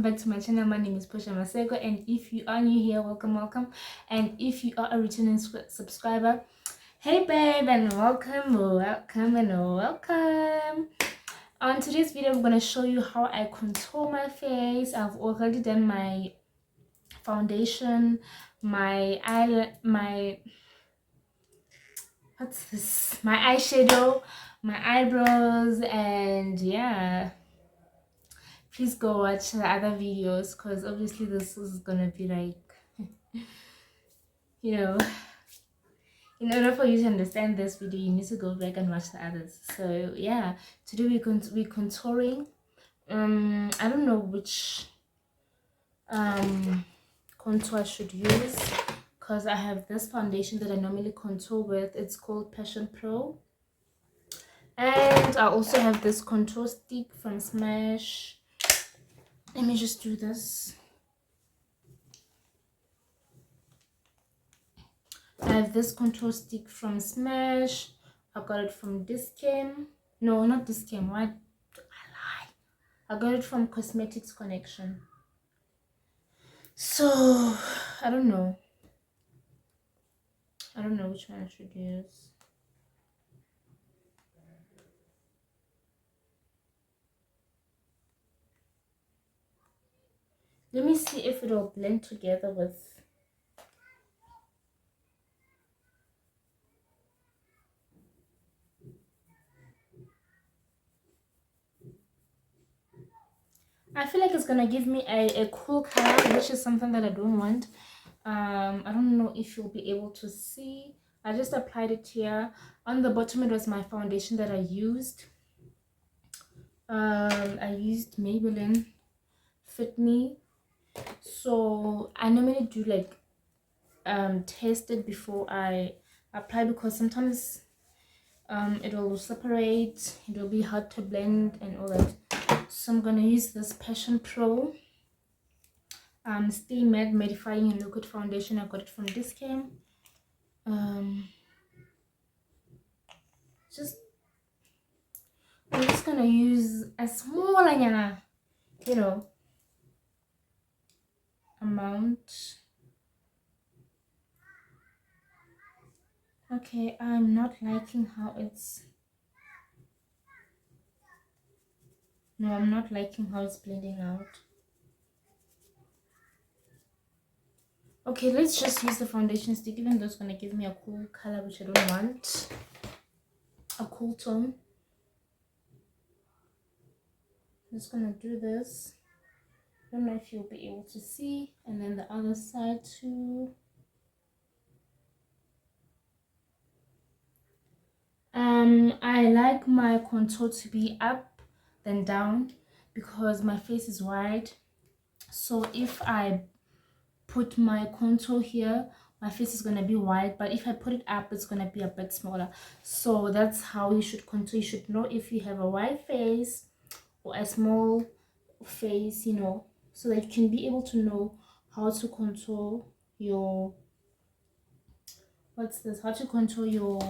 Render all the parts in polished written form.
back to my channel. My name is Portia Masego, and if you are new here, welcome. And if you are a returning subscriber, hey babe, and welcome. On today's video, I'm going to show you how I contour my face. I've already done my foundation, my eyeshadow, my eyebrows, and yeah, please go watch the other videos, because obviously this is gonna be like you know, in order for you to understand this video, you need to go back and watch the others. So yeah, today we're contouring. I don't know which contour I should use, because I have this foundation that I normally contour with. It's called Passion Pro, and I also have this contour stick from Smash. Let me just do this. I have this contour stick from Smash. I got it from Discam. No, not Discam. Why? I got it from Cosmetics Connection. So I don't know which one I should use. Let me see if it will blend together with. I feel like it's gonna give me a cool color, which is something that I don't want. I don't know if you'll be able to see. I just applied it here. On the bottom, it was my foundation that I used. I used Maybelline Fit Me. So I normally do like test it before I apply, because sometimes it will separate, it will be hard to blend and all that. So I'm gonna use this Passion Pro Stay Matte Mattifying and Liquid Foundation. I got it from Discam. I'm just gonna use a small amount. Okay, I'm not liking how it's. No, I'm not liking how it's blending out. Okay, let's just use the foundation stick, even though it's gonna give me a cool color, which I don't want. A cool tone. I'm just gonna do this. I don't know if you'll be able to see. And then the other side too. I like my contour to be up then down, because my face is wide. So if I put my contour here, my face is going to be wide, but if I put it up, it's going to be a bit smaller. So that's how you should contour. You should know if you have a wide face or a small face, so that you can be able to know how to contour your how to contour your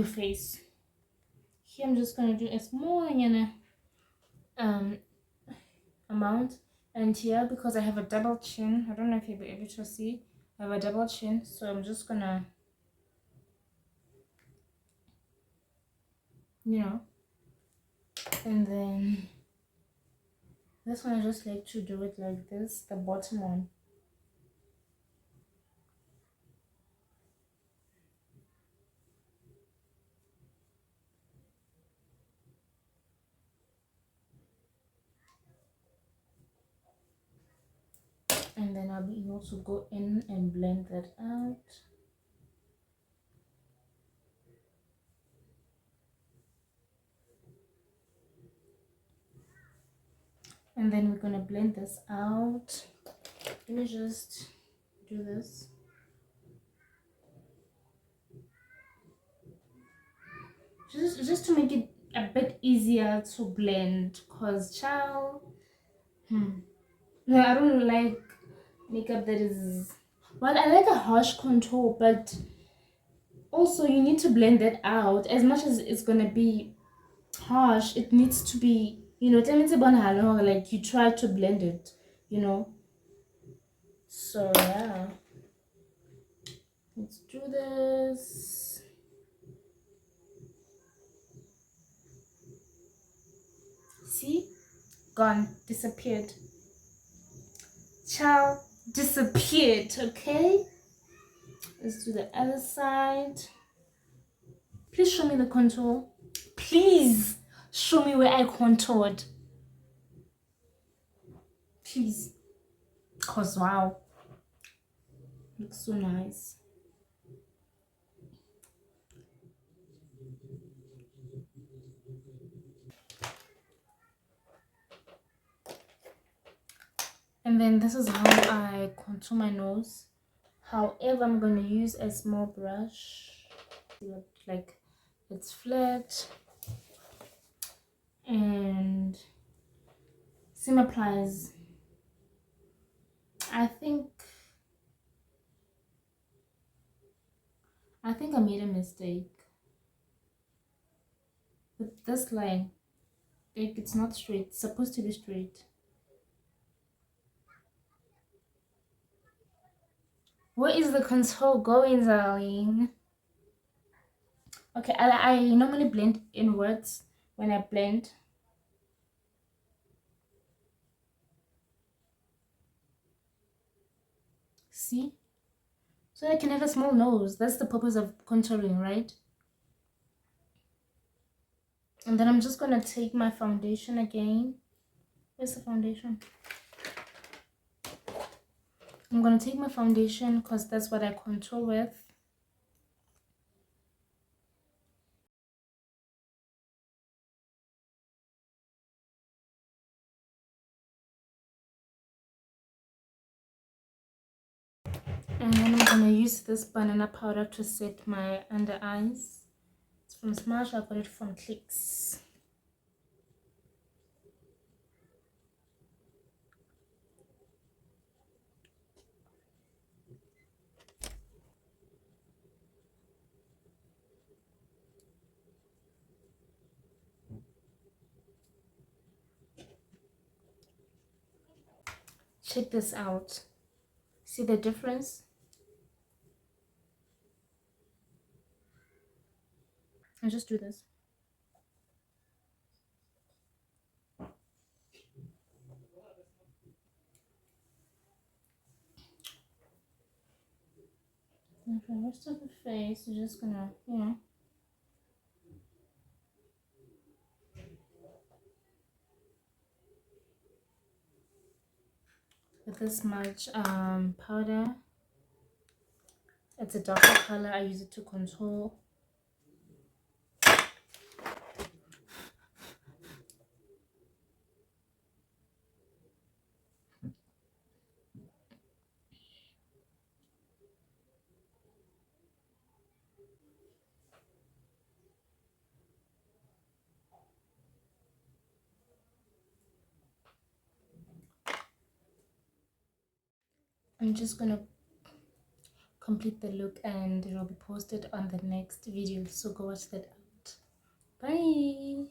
face. Here I'm just going to do a small amount. And here, because I have a double chin, I don't know if you'll be able to see, I have a double chin, so I'm just gonna, and then this one I just like to do it like this, the bottom one. And then I'll be able to go in and blend that out. And then we're gonna blend this out. Let me just do this. Just to make it a bit easier to blend, cause child, no, I don't like makeup that is, well, I like a harsh contour, but also you need to blend that out. As much as it's gonna be harsh, it needs to be You know, like you try to blend it, you know. So yeah, let's do this. See, gone, disappeared. Child disappeared. Okay, let's do the other side. Please show me the contour. Please show me where I contoured. Please, cause wow, looks so nice. And then this is how I contour my nose. However, I'm going to use a small brush. Like it's flat. And seam applies. I think I made a mistake. With this line, it's not straight. It's supposed to be straight. Where is the contour going, darling? Okay, I normally blend inwards when I blend. See? So I can have a small nose. That's the purpose of contouring, right? And then I'm just gonna take my foundation again. Where's the foundation? I'm gonna take my foundation because that's what I contour with. And then I'm gonna use this banana powder to set my under eyes. It's from Smash. I got it from Clicks. Check this out. See the difference? I just do this. And for the rest of the face, you're just gonna, you know, with this much powder. It's a darker color. I use it to contour. I'm just gonna complete the look and it will be posted on the next video, so go watch that out. Bye.